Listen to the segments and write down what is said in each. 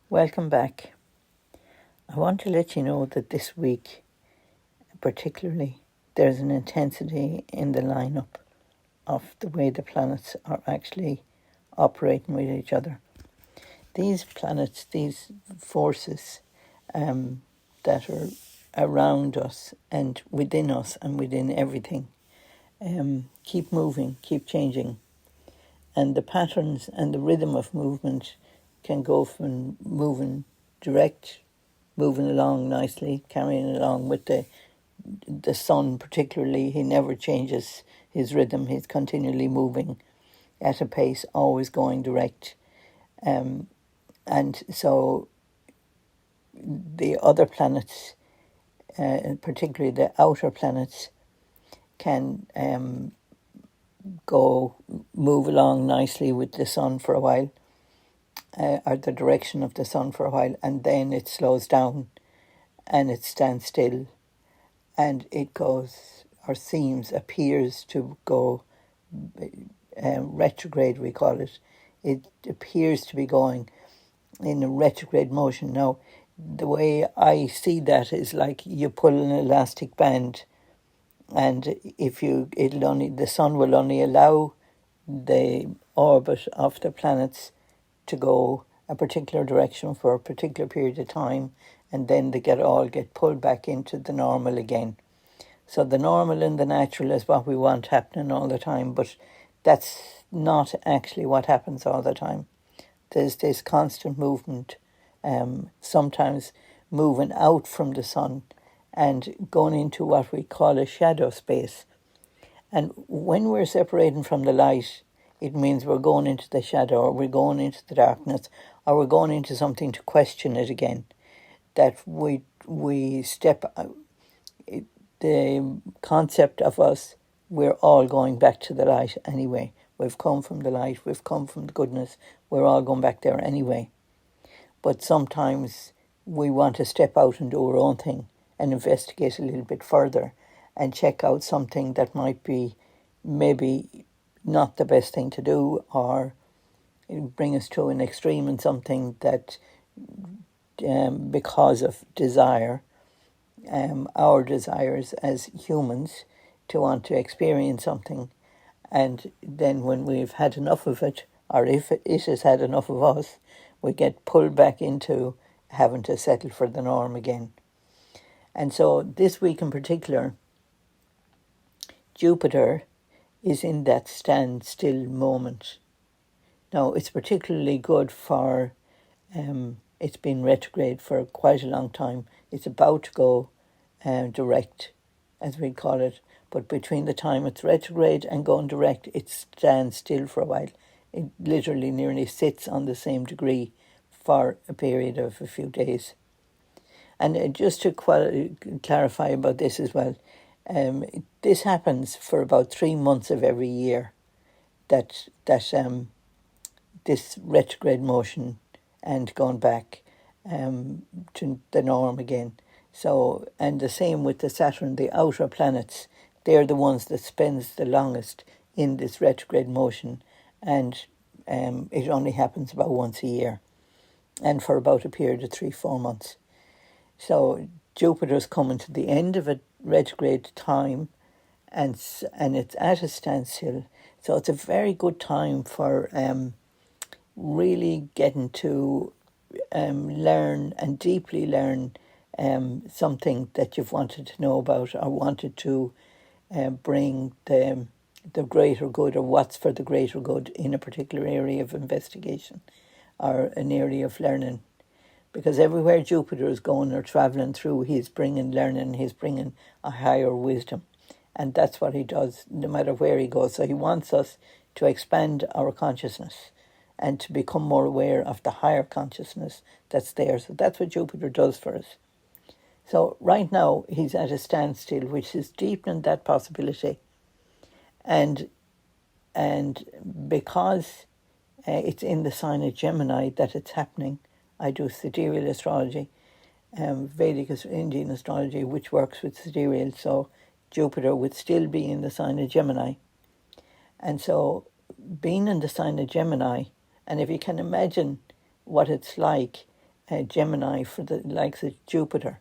Welcome back. I want to let you know that this week, particularly, there's an intensity in the lineup of the way the planets are actually operating with each other. These planets, these forces that are around us and within everything, keep moving, keep changing. And the patterns and the rhythm of movement can go from moving direct, moving along nicely, carrying along with the sun particularly. He never changes his rhythm. He's continually moving at a pace, always going direct. And so the other planets, particularly the outer planets, can move along nicely with the sun for a while, or the direction of the sun for a while, and then it slows down and it stands still, and it goes, or appears to go retrograde, we call it. It appears to be going in a retrograde motion. Now, the way I see that is like you pull an elastic band, and the sun will only allow the orbit of the planets to go a particular direction for a particular period of time, and then they get pulled back into the normal again. So the normal and the natural is what we want happening all the time, but that's not actually what happens all the time. There's this constant movement, sometimes moving out from the sun and going into what we call a shadow space. And when we're separating from the light, it means we're going into the shadow, or we're going into the darkness, or we're going into something to question it again. That we step out. The concept of us, we're all going back to the light anyway. We've come from the light, we've come from the goodness, we're all going back there anyway. But sometimes we want to step out and do our own thing and investigate a little bit further and check out something that might be maybe not the best thing to do, or bring us to an extreme in something that, because of desire, our desires as humans to want to experience something, and then when we've had enough of it, or if it has had enough of us, we get pulled back into having to settle for the norm again. And so this week in particular, Jupiter is in that standstill moment. Now, it's particularly good for, it's been retrograde for quite a long time. It's about to go direct, as we call it. But between the time it's retrograde and going direct, it stands still for a while. It literally nearly sits on the same degree for a period of a few days. And just to clarify about this as well, this happens for about 3 months of every year, that this retrograde motion and going back to the norm again. So, and the same with the Saturn, the outer planets, they're the ones that spends the longest in this retrograde motion, and it only happens about once a year, and for about a period of 3-4 months. So Jupiter's coming to the end of a retrograde time, and it's at a standstill. So it's a very good time for really getting to learn and deeply learn something that you've wanted to know about, or wanted to bring the greater good, or what's for the greater good in a particular area of investigation or an area of learning. Because everywhere Jupiter is going or travelling through, he's bringing learning, he's bringing a higher wisdom. And that's what he does no matter where he goes. So he wants us to expand our consciousness and to become more aware of the higher consciousness that's there. So that's what Jupiter does for us. So right now he's at a standstill, which is deepening that possibility. And because it's in the sign of Gemini that it's happening, I do sidereal astrology, Vedic Indian astrology, which works with sidereal. So Jupiter would still be in the sign of Gemini. And so being in the sign of Gemini, and if you can imagine what it's like Gemini for the likes of Jupiter.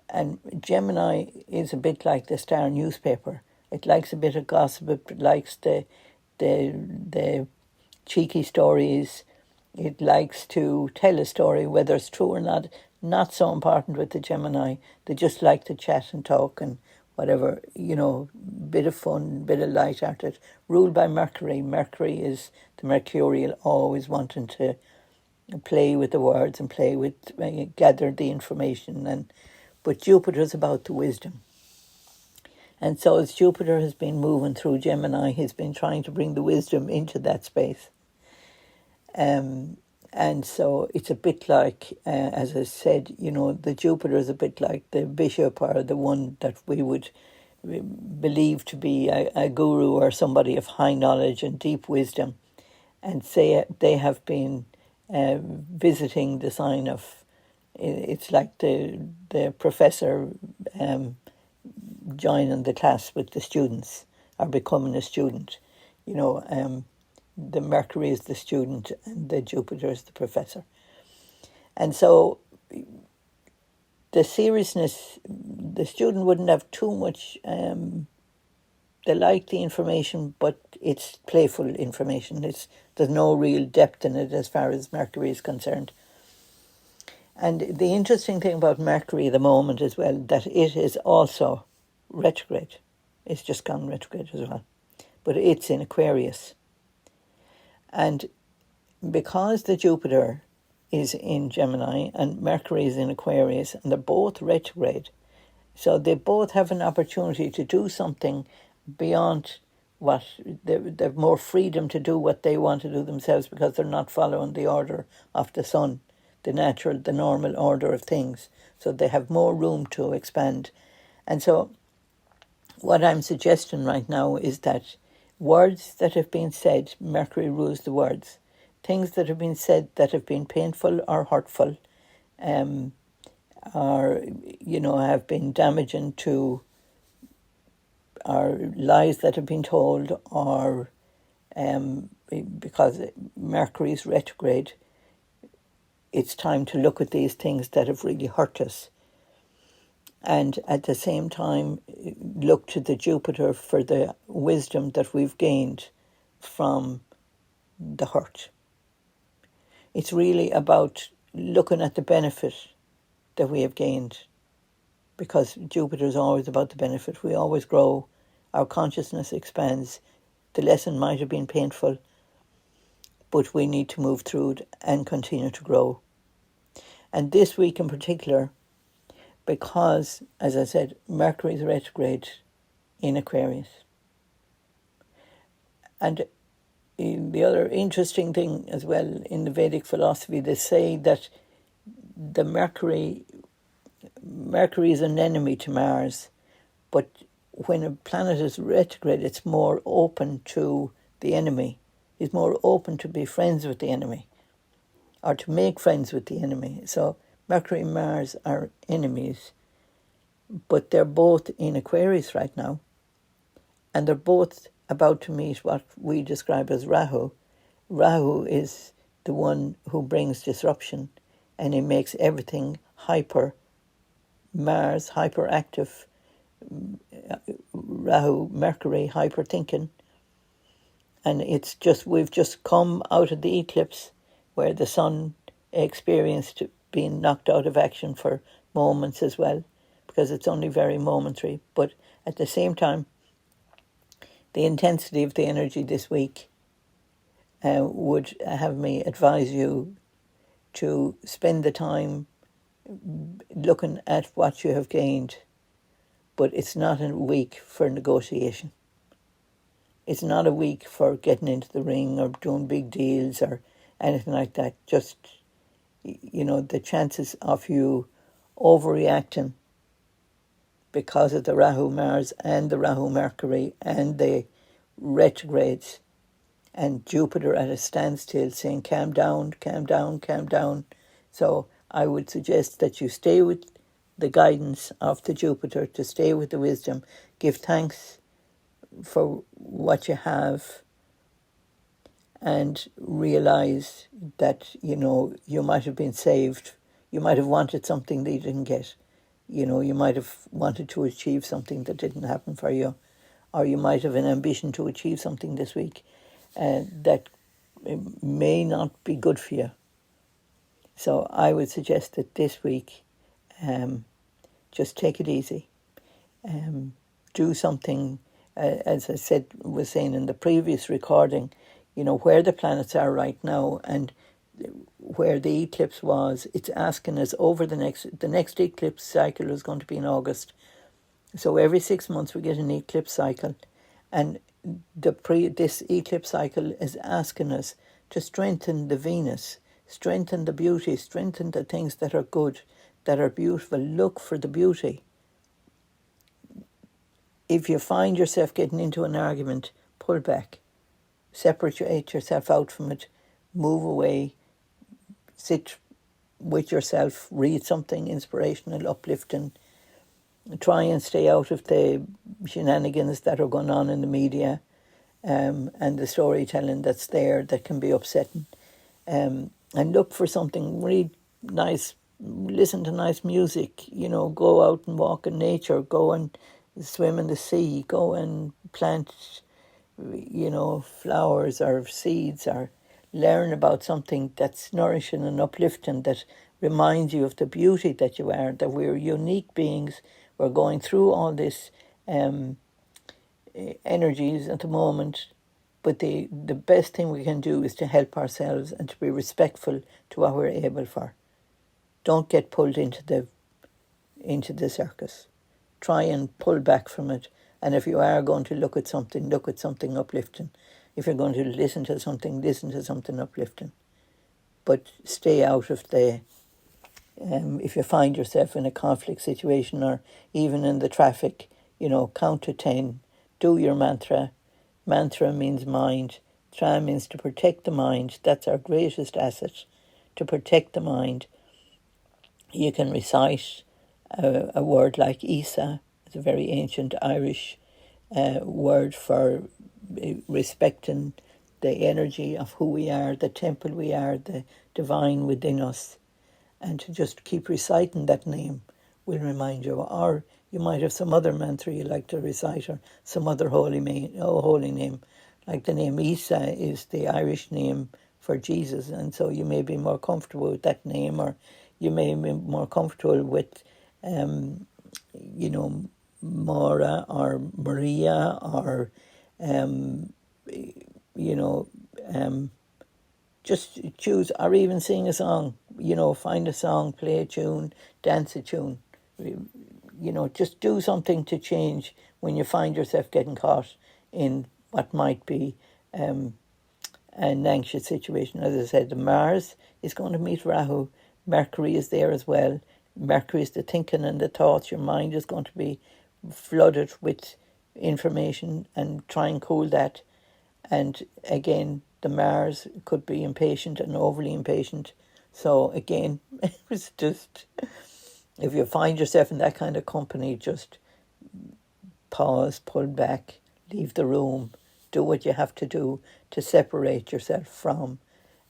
And Gemini is a bit like the Star newspaper. It likes a bit of gossip. It likes the cheeky stories. It likes to tell a story, whether it's true or not. Not so important with the Gemini. They just like to chat and talk and whatever, bit of fun, bit of light at it. Ruled by Mercury. Mercury is the Mercurial, always wanting to play with the words and play with, gather the information. But Jupiter's about the wisdom. And so as Jupiter has been moving through Gemini, he's been trying to bring the wisdom into that space. And so it's a bit like, as I said, the Jupiter is a bit like the bishop, or the one that we would believe to be a guru or somebody of high knowledge and deep wisdom. And say they have been visiting the sign of, it's like the professor joining the class with the students, or becoming a student. The Mercury is the student and the Jupiter is the professor. And so the seriousness, the student wouldn't have too much, they like the information, but it's playful information. There's no real depth in it as far as Mercury is concerned. And the interesting thing about Mercury at the moment as well, that it is also retrograde. It's just gone retrograde as well. But it's in Aquarius. And because the Jupiter is in Gemini and Mercury is in Aquarius, and they're both retrograde, so they both have an opportunity to do something beyond what they've more freedom to do what they want to do themselves, because they're not following the order of the sun, the normal order of things. So they have more room to expand. And so what I'm suggesting right now is that words that have been said, Mercury rules the words. Things that have been said that have been painful or hurtful, or, have been damaging to, or lies that have been told, or because Mercury is retrograde, it's time to look at these things that have really hurt us. And at the same time, look to the Jupiter for the wisdom that we've gained from the hurt. It's really about looking at the benefit that we have gained, because Jupiter is always about the benefit. We always grow, our consciousness expands. The lesson might have been painful, but we need to move through it and continue to grow. And this week in particular, because, as I said, Mercury is retrograde in Aquarius. And the other interesting thing as well in the Vedic philosophy, they say that the Mercury is an enemy to Mars, but when a planet is retrograde, it's more open to the enemy. It's more open to be friends with the enemy, or to make friends with the enemy. So Mercury and Mars are enemies, but they're both in Aquarius right now, and they're both about to meet what we describe as Rahu. Rahu is the one who brings disruption, and he makes everything hyper. Mars, hyperactive. Rahu, Mercury, hyper thinking. And it's just, we've just come out of the eclipse where the sun experienced being knocked out of action for moments as well, because it's only very momentary. But at the same time, the intensity of the energy this week would have me advise you to spend the time looking at what you have gained. But it's not a week for negotiation. It's not a week for getting into the ring or doing big deals or anything like that. Just, the chances of you overreacting because of the Rahu Mars and the Rahu Mercury and the retrogrades and Jupiter at a standstill saying, calm down, calm down, calm down. So I would suggest that you stay with the guidance of the Jupiter, to stay with the wisdom, give thanks for what you have, and realize that, you might have been saved You might have wanted something that you didn't get. You might have wanted to achieve something that didn't happen for you, or you might have an ambition to achieve something this week that may not be good for you. So I would suggest that this week, just take it easy. Do something, as I was saying in the previous recording, where the planets are right now and where the eclipse was. It's asking us over the next eclipse cycle is going to be in August. So every 6 months we get an eclipse cycle, and this eclipse cycle is asking us to strengthen the Venus, strengthen the beauty, strengthen the things that are good, that are beautiful. Look for the beauty. If you find yourself getting into an argument, pull back, separate yourself out from it, move away, sit with yourself, read something inspirational, uplifting. Try and stay out of the shenanigans that are going on in the media, and the storytelling that's there that can be upsetting. And look for something, read nice, listen to nice music, go out and walk in nature, go and swim in the sea, go and plant, flowers or seeds, or learn about something that's nourishing and uplifting, that reminds you of the beauty that you are, that we're unique beings. We're going through all this energies at the moment, but the best thing we can do is to help ourselves and to be respectful to what we're able for. Don't get pulled into the circus. Try and pull back from it. And if you are going to look at something uplifting. If you're going to listen to something uplifting. But stay out of the... if you find yourself in a conflict situation or even in the traffic, count to 10, do your mantra. Mantra means mind. Tra means to protect the mind. That's our greatest asset, to protect the mind. You can recite a word like Isa. It's a very ancient Irish word for respecting the energy of who we are, the temple we are, the divine within us. And to just keep reciting that name will remind you. Or you might have some other mantra you like to recite, or some other holy name. Like the name Isa is the Irish name for Jesus, and so you may be more comfortable with that name, or you may be more comfortable with, Maura or Maria, or, just choose, or even sing a song, find a song, play a tune, dance a tune, just do something to change when you find yourself getting caught in what might be an anxious situation. As I said, Mars is going to meet Rahu. Mercury is there as well. Mercury is the thinking and the thoughts. Your mind is going to be flooded with information, and try and cool that. And again, the Mars could be impatient and overly impatient. So again, it's just, if you find yourself in that kind of company, just pause, pull back, leave the room, do what you have to do to separate yourself from.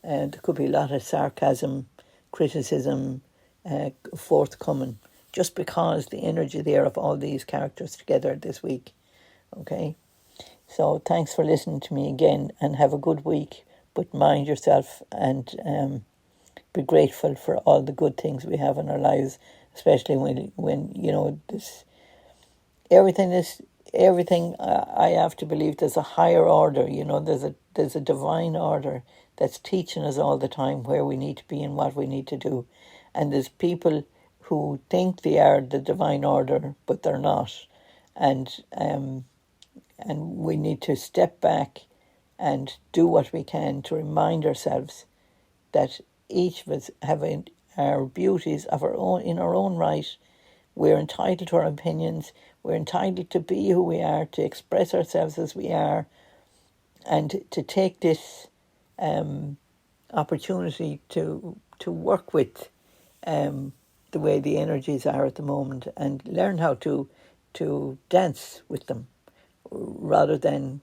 And there could be a lot of sarcasm, criticism forthcoming, just because the energy there of all these characters together this week. Okay? So thanks for listening to me again, and have a good week. But mind yourself, and be grateful for all the good things we have in our lives, especially when this everything. I have to believe there's a higher order. There's a divine order that's teaching us all the time where we need to be and what we need to do, and there's people who think they are the divine order, but they're not, and we need to step back and do what we can to remind ourselves that each of us have our beauties of our own in our own right. We're entitled to our opinions. We're entitled to be who we are, to express ourselves as we are, and to take this opportunity to work with the way the energies are at the moment, and learn how to dance with them, rather than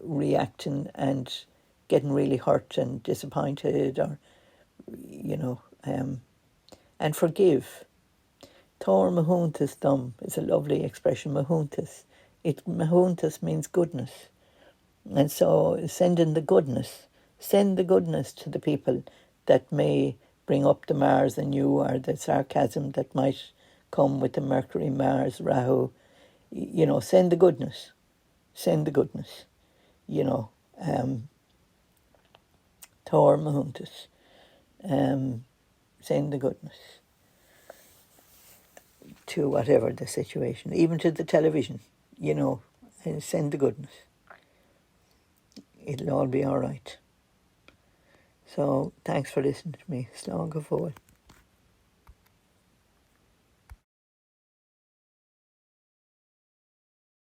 reacting and getting really hurt and disappointed, or and forgive. Tor mahuntas dum is a lovely expression, mahuntas. Mahuntas means goodness. And so send the goodness to the people that may bring up the Mars and you, or the sarcasm that might come with the Mercury, Mars, Rahu. Send the goodness. Send the goodness. Tor mahuntas. Send the goodness to whatever the situation, even to the television, and send the goodness. It'll all be all right. So thanks for listening to me. Slán go forward.